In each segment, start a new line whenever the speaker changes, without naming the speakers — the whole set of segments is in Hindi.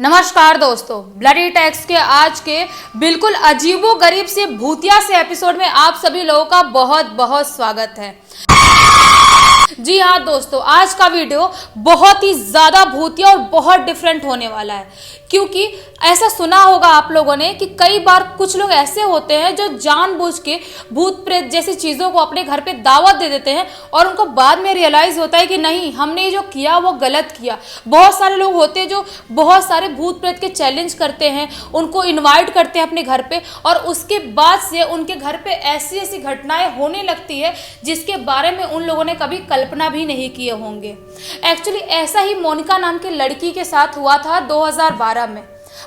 नमस्कार दोस्तों, ब्लडी टैक्स के आज के बिल्कुल अजीबोगरीब से भूतिया से एपिसोड में आप सभी लोगों का बहुत बहुत स्वागत है। जी हाँ दोस्तों, आज का वीडियो बहुत ही ज़्यादा भूतिया और बहुत डिफरेंट होने वाला है, क्योंकि ऐसा सुना होगा आप लोगों ने कि कई बार कुछ लोग ऐसे होते हैं जो जानबूझ के भूत प्रेत जैसी चीज़ों को अपने घर पे दावत दे देते हैं और उनको बाद में रियलाइज़ होता है कि नहीं, हमने जो किया वो गलत किया। बहुत सारे लोग होते हैं जो बहुत सारे भूत प्रेत के चैलेंज करते हैं, उनको इन्वाइट करते हैं अपने घर पे और उसके बाद से उनके घर पे ऐसी ऐसी घटनाएं होने लगती है जिसके बारे में उन लोगों ने कभी कल्पना भी नहीं किए होंगे। एक्चुअली ऐसा ही मोनिका नाम की लड़की के साथ हुआ था 2012 में।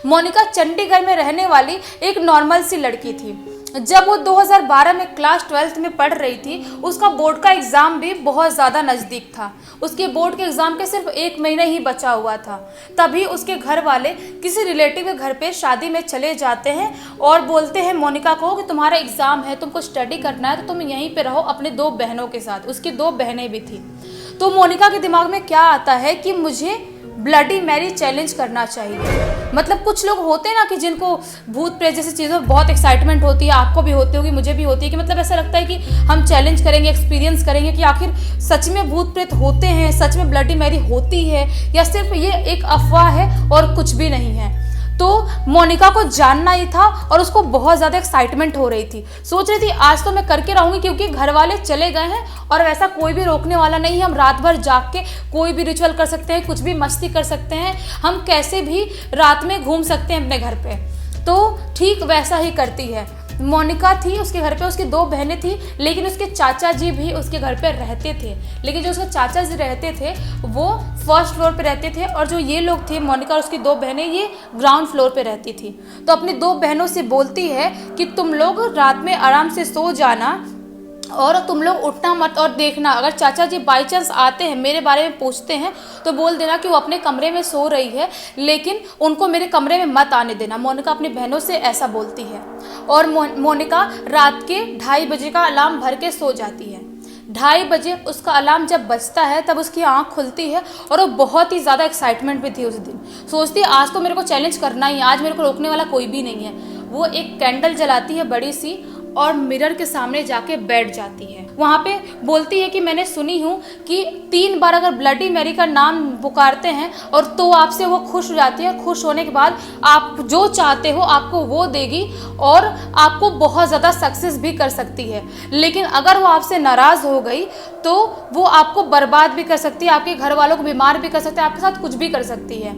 मोनिका चंडीगढ़ में रहने वाली एक नॉर्मल सी लड़की थी। जब वो 2012 में क्लास 12th में पढ़ रही थी, उसका बोर्ड का एग्ज़ाम भी बहुत ज़्यादा नज़दीक था। उसके बोर्ड के एग्ज़ाम के सिर्फ 1 महीना ही बचा हुआ था। तभी उसके घर वाले किसी रिलेटिव के घर पे शादी में चले जाते हैं और बोलते हैं मोनिका को कि तुम्हारा एग्ज़ाम है, तुमको स्टडी करना है, तो तुम यहीं पे रहो अपने 2 बहनों के साथ। उसकी 2 बहनें भी थी। तो मोनिका के दिमाग में क्या आता है कि मुझे ब्लडी मैरी चैलेंज करना चाहिए। मतलब कुछ लोग होते हैं ना कि जिनको भूत प्रेत जैसी चीज़ों में बहुत एक्साइटमेंट होती है, आपको भी होती होगी, मुझे भी होती है, कि मतलब ऐसा लगता है कि हम चैलेंज करेंगे, एक्सपीरियंस करेंगे कि आखिर सच में भूत प्रेत होते हैं, सच में ब्लडी मैरी होती है या सिर्फ ये एक अफवाह है और कुछ भी नहीं है। तो मोनिका को जानना ही था और उसको बहुत ज़्यादा एक्साइटमेंट हो रही थी। सोच रही थी आज तो मैं करके रहूँगी, क्योंकि घर वाले चले गए हैं और वैसा कोई भी रोकने वाला नहीं है। हम रात भर जाग के कोई भी रिचुअल कर सकते हैं, कुछ भी मस्ती कर सकते हैं, हम कैसे भी रात में घूम सकते हैं अपने घर पे। तो ठीक वैसा ही करती है। मोनिका थी उसके घर पे, उसकी 2 बहनें थी, लेकिन उसके चाचा जी भी उसके घर पे रहते थे। लेकिन जो उसके चाचा जी रहते थे वो फर्स्ट फ्लोर पे रहते थे और जो ये लोग थे, मोनिका और उसकी 2 बहनें, ये ग्राउंड फ्लोर पे रहती थी। तो अपनी 2 बहनों से बोलती है कि तुम लोग रात में आराम से सो जाना और तुम लोग उठना मत, और देखना अगर चाचा जी बाई चांस आते हैं, मेरे बारे में पूछते हैं, तो बोल देना कि वो अपने कमरे में सो रही है, लेकिन उनको मेरे कमरे में मत आने देना। मोनिका अपनी बहनों से ऐसा बोलती है और मोनिका रात के 2:30 बजे का अलार्म भर के सो जाती है। 2:30 बजे उसका अलार्म जब बजता है तब उसकी आंख खुलती है और वो बहुत ही ज़्यादा एक्साइटमेंट भी थी उस दिन। सोचती है आज तो मेरे को चैलेंज करना ही है, आज मेरे को रोकने वाला कोई भी नहीं है। वो एक कैंडल जलाती है बड़ी सी और मिरर के सामने जाके बैठ जाती है। वहाँ पे बोलती है कि मैंने सुनी हूँ कि 3 बार अगर ब्लडी मैरी का नाम पुकारते हैं और तो आपसे वो खुश हो जाती है। खुश होने के बाद आप जो चाहते हो आपको वो देगी और आपको बहुत ज़्यादा सक्सेस भी कर सकती है। लेकिन अगर वो आपसे नाराज़ हो गई तो वो आपको बर्बाद भी कर सकती है, आपके घर वालों को बीमार भी कर सकती है, आपके साथ कुछ भी कर सकती है।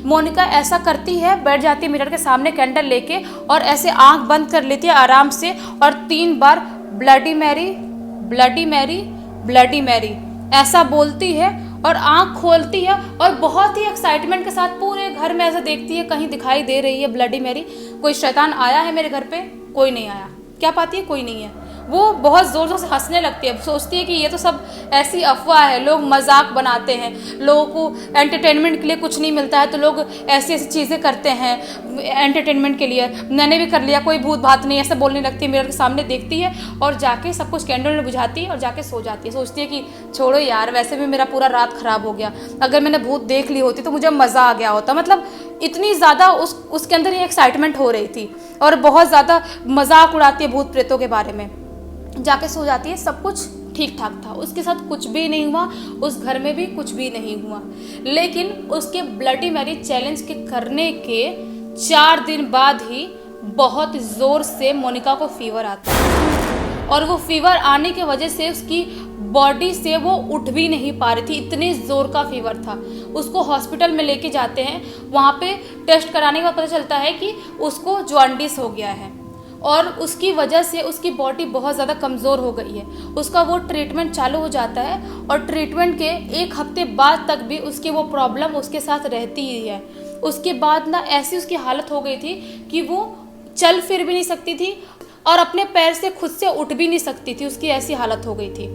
मोनिका ऐसा करती है, बैठ जाती है मिरर के सामने कैंडल लेके और ऐसे आँख बंद कर लेती है आराम से और 3 बार bloody Mary, bloody Mary, bloody Mary ऐसा बोलती है और आंख खोलती है और बहुत ही एक्साइटमेंट के साथ पूरे घर में ऐसा देखती है कहीं दिखाई दे रही है ब्लडी मैरी। कोई शैतान आया है मेरे घर पे? कोई नहीं आया। क्या पाती है? कोई नहीं है। वो बहुत ज़ोर ज़ोर से हंसने लगती है, सोचती है कि ये तो सब ऐसी अफवाह है, लोग मजाक बनाते हैं, लोगों को एंटरटेनमेंट के लिए कुछ नहीं मिलता है तो लोग ऐसी ऐसी चीज़ें करते हैं एंटरटेनमेंट के लिए, मैंने भी कर लिया, कोई भूत भात नहीं, ऐसा बोलने लगती है। मिरर के सामने देखती है और जाके सब कुछ कैंडल में बुझाती है और जाके सो जाती है। सोचती है कि छोड़ो यार, वैसे भी मेरा पूरा रात ख़राब हो गया, अगर मैंने भूत देख ली होती तो मुझे मज़ा आ गया होता। मतलब इतनी ज़्यादा उसके अंदर ये एक्साइटमेंट हो रही थी और बहुत ज़्यादा मजाक उड़ाती है भूत प्रेतों के बारे में। जाके सो जाती है। सब कुछ ठीक ठाक था, उसके साथ कुछ भी नहीं हुआ, उस घर में भी कुछ भी नहीं हुआ। लेकिन उसके ब्लडी मैरी चैलेंज के करने के 4 दिन बाद ही बहुत ज़ोर से मोनिका को फीवर आता है और वो फीवर आने की वजह से उसकी बॉडी से वो उठ भी नहीं पा रही थी, इतने ज़ोर का फीवर था। उसको हॉस्पिटल में लेके जाते हैं, वहाँ पे टेस्ट कराने के बाद पता चलता है कि उसको जॉन्डिस हो गया है और उसकी वजह से उसकी बॉडी बहुत ज़्यादा कमज़ोर हो गई है। उसका वो ट्रीटमेंट चालू हो जाता है और ट्रीटमेंट के 1 हफ्ते बाद तक भी उसकी वो प्रॉब्लम उसके साथ रहती ही है। उसके बाद ना ऐसी उसकी हालत हो गई थी कि वो चल फिर भी नहीं सकती थी और अपने पैर से खुद से उठ भी नहीं सकती थी, उसकी ऐसी हालत हो गई थी।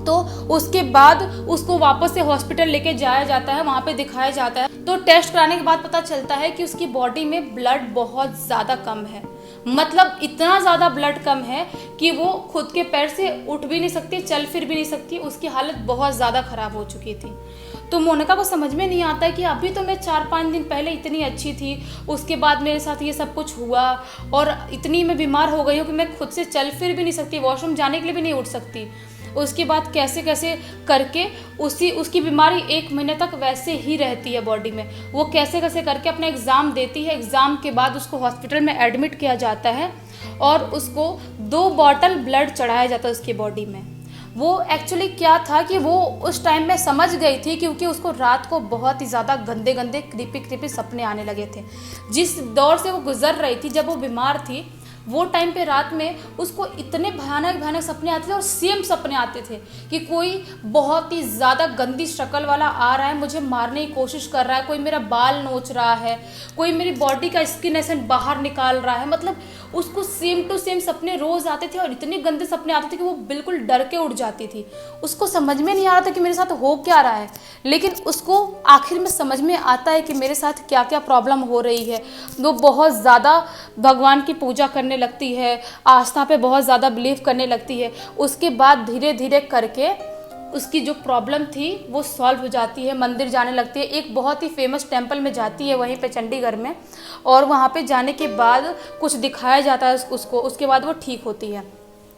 तो उसके बाद उसको वापस से हॉस्पिटल लेके जाया जाता है, वहाँ पे दिखाया जाता है। तो टेस्ट कराने के बाद पता चलता है कि उसकी बॉडी में ब्लड बहुत ज़्यादा कम है। मतलब इतना ज़्यादा ब्लड कम है कि वो खुद के पैर से उठ भी नहीं सकती, चल फिर भी नहीं सकती, उसकी हालत बहुत ज़्यादा ख़राब हो चुकी थी। तो मोनिका को समझ में नहीं आता है कि अभी तो मैं 4-5 दिन पहले इतनी अच्छी थी, उसके बाद मेरे साथ ये सब कुछ हुआ और इतनी मैं बीमार हो गई हूँ कि मैं खुद से चल फिर भी नहीं सकती, वॉशरूम जाने के लिए भी नहीं उठ सकती। उसके बाद कैसे कैसे करके उसकी बीमारी 1 महीने तक वैसे ही रहती है बॉडी में। वो कैसे कैसे करके अपना एग्ज़ाम देती है, एग्ज़ाम के बाद उसको हॉस्पिटल में एडमिट किया जाता है और उसको 2 बॉटल ब्लड चढ़ाया जाता है उसकी बॉडी में। वो एक्चुअली क्या था कि वो उस टाइम में समझ गई थी, क्योंकि उसको रात को बहुत ही ज़्यादा गंदे गंदे क्रीपी सपने आने लगे थे। जिस दौर से वो गुजर रही थी जब वो बीमार थी, वो टाइम पे रात में उसको इतने भयानक भयानक सपने आते थे और सेम सपने आते थे कि कोई बहुत ही ज़्यादा गंदी शक्ल वाला आ रहा है, मुझे मारने की कोशिश कर रहा है, कोई मेरा बाल नोच रहा है, कोई मेरी बॉडी का स्किन ऐसे बाहर निकाल रहा है। मतलब उसको सेम टू सेम सपने रोज़ आते थे और इतने गंदे सपने आते थे कि वो बिल्कुल डर के उठ जाती थी। उसको समझ में नहीं आ रहा था कि मेरे साथ हो क्या रहा है, लेकिन उसको आखिर में समझ में आता है कि मेरे साथ क्या क्या प्रॉब्लम हो रही है। वो बहुत ज़्यादा भगवान की पूजा करने लगती है, आस्था पे बहुत ज़्यादा बिलीव करने लगती है। उसके बाद धीरे धीरे करके उसकी जो प्रॉब्लम थी वो सॉल्व हो जाती है, मंदिर जाने लगती है, एक बहुत ही फेमस टेंपल में जाती है वहीं पे चंडीगढ़ में, और वहाँ पे जाने के बाद कुछ दिखाया जाता है उसको, उसके बाद वो ठीक होती है।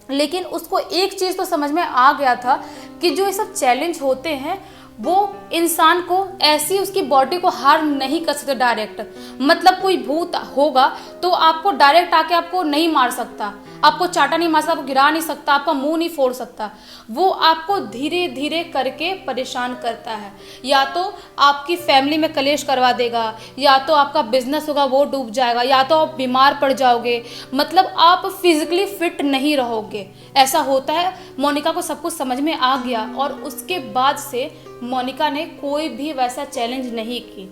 लेकिन उसको एक चीज़ तो समझ में आ गया था कि जो ये सब चैलेंज होते हैं वो इंसान को ऐसी उसकी बॉडी को हार्म नहीं कर सकते डायरेक्ट। मतलब कोई भूत होगा तो आपको डायरेक्ट आके आपको नहीं मार सकता, आपको चाटा नहीं मार सकता, आपको गिरा नहीं सकता, आपका मुंह नहीं फोड़ सकता। वो आपको धीरे धीरे करके परेशान करता है। या तो आपकी फैमिली में कलेश करवा देगा, या तो आपका बिजनेस होगा वो डूब जाएगा, या तो आप बीमार पड़ जाओगे, मतलब आप फिजिकली फिट नहीं रहोगे। ऐसा होता है। मोनिका को सब कुछ समझ में आ गया और उसके बाद से मोनिका ने कोई भी वैसा चैलेंज नहीं की।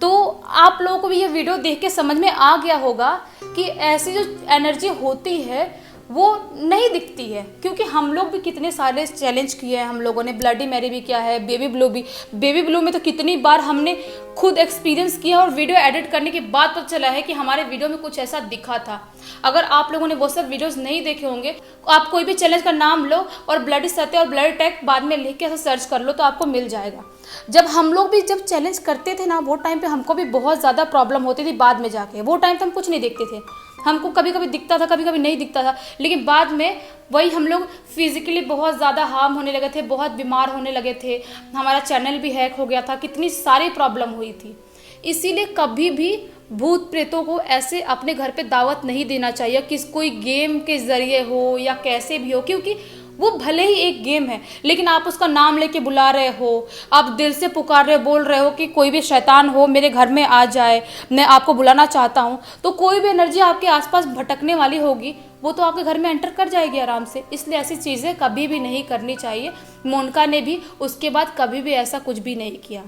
तो आप लोगों को भी ये वीडियो देख के समझ में आ गया होगा कि ऐसी जो एनर्जी होती है वो नहीं दिखती है, क्योंकि हम लोग भी कितने सारे चैलेंज किए हैं। हम लोगों ने ब्लडी मैरी भी किया है, बेबी ब्लू भी। बेबी ब्लू में तो कितनी बार हमने खुद एक्सपीरियंस किया और वीडियो एडिट करने के बाद पता चला है कि हमारे वीडियो में कुछ ऐसा दिखा था। अगर आप लोगों ने वो सब वीडियोस नहीं देखे होंगे, आप कोई भी चैलेंज का नाम लो और ब्लडी सत्य और ब्लडी टैग बाद में लिख के ऐसा सर्च कर लो तो आपको मिल जाएगा। जब हम लोग भी जब चैलेंज करते थे ना, वो टाइम पे हमको भी बहुत ज़्यादा प्रॉब्लम होती थी बाद में जाके। वो टाइम पे हम कुछ नहीं देखते थे, हमको कभी कभी दिखता था, कभी कभी नहीं दिखता था, लेकिन बाद में वही हम लोग फिजिकली बहुत ज़्यादा हार्म होने लगे थे, बहुत बीमार होने लगे थे, हमारा चैनल भी हैक हो गया था, कितनी सारी प्रॉब्लम हुई थी। इसीलिए कभी भी भूत प्रेतों को ऐसे अपने घर पे दावत नहीं देना चाहिए, किस कोई गेम के ज़रिए हो या कैसे भी हो, क्योंकि वो भले ही एक गेम है, लेकिन आप उसका नाम लेके बुला रहे हो, आप दिल से पुकार रहे हो, बोल रहे हो कि कोई भी शैतान हो मेरे घर में आ जाए, मैं आपको बुलाना चाहता हूँ, तो कोई भी एनर्जी आपके आसपास भटकने वाली होगी वो तो आपके घर में एंटर कर जाएगी आराम से। इसलिए ऐसी चीज़ें कभी भी नहीं करनी चाहिए। मोनिका ने भी उसके बाद कभी भी ऐसा कुछ भी नहीं किया।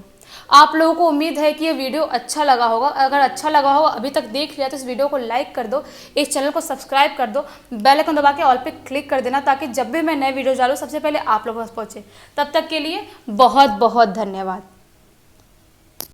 आप लोगों को उम्मीद है कि ये वीडियो अच्छा लगा होगा। अगर अच्छा लगा होगा, अभी तक देख लिया, तो इस वीडियो को लाइक कर दो, इस चैनल को सब्सक्राइब कर दो, बेल आइकन दबा के ऑल पे क्लिक कर देना, ताकि जब भी मैं नए वीडियो डालूँ सबसे पहले आप लोगों के पास पहुँचे। तब तक के लिए बहुत बहुत धन्यवाद।